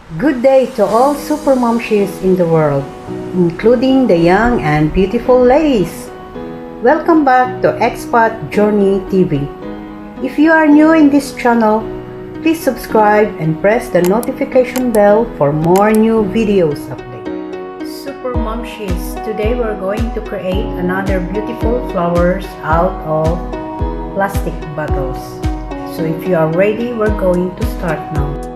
Good day to all super momshies in the world, including the young and beautiful ladies. Welcome back to Expat Journey TV. If you are new in this channel, please subscribe and press the notification bell for more new videos updates. Super momshies, today we're going to create another beautiful flowers out of plastic bottles. So if you are ready, we're going to start now.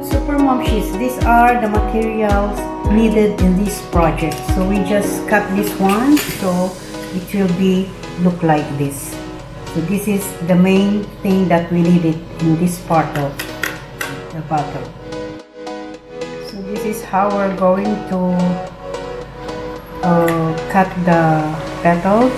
Super momshies, these are the materials needed in this project. So we just cut this one so it will be look like this. So this is the main thing that we needed in this part of the bottle. So this is how we're going to cut the petals.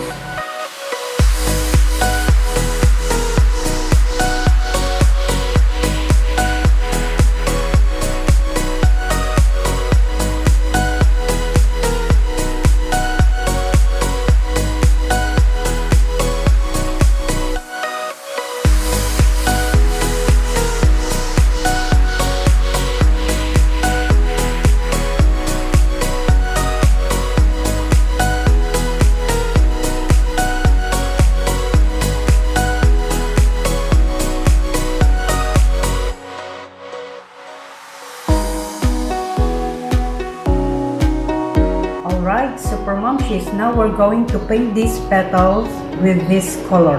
Alright, super momshies, now we're going to paint these petals with this color.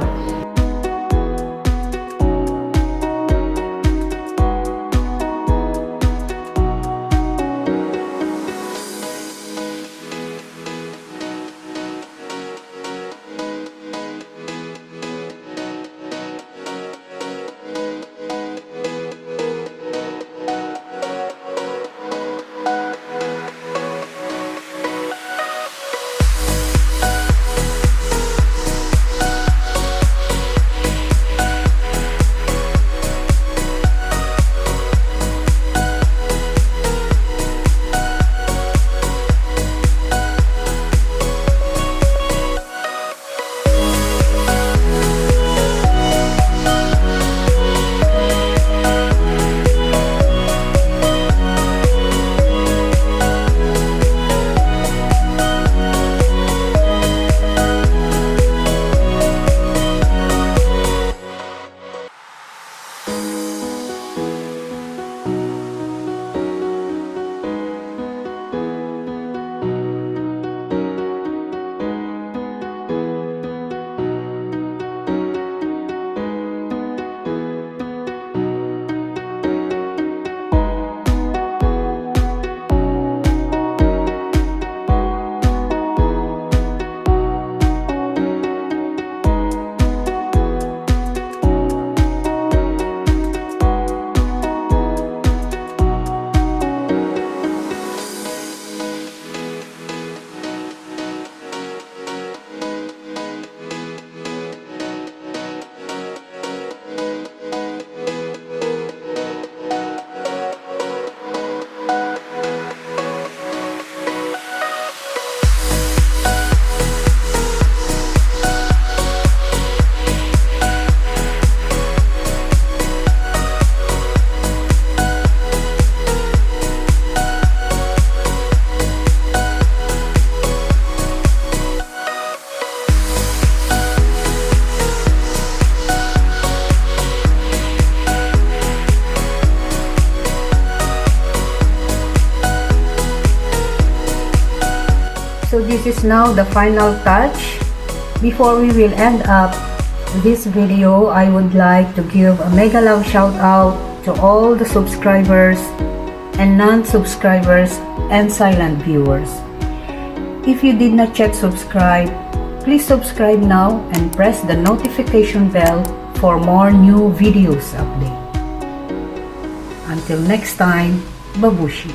So this is now the final touch. Before we will end up this video, I would like to give a mega love shout out to all the subscribers and non-subscribers and silent viewers. If you did not yet subscribe, please subscribe now and press the notification bell for more new videos update. Until next time, babushi.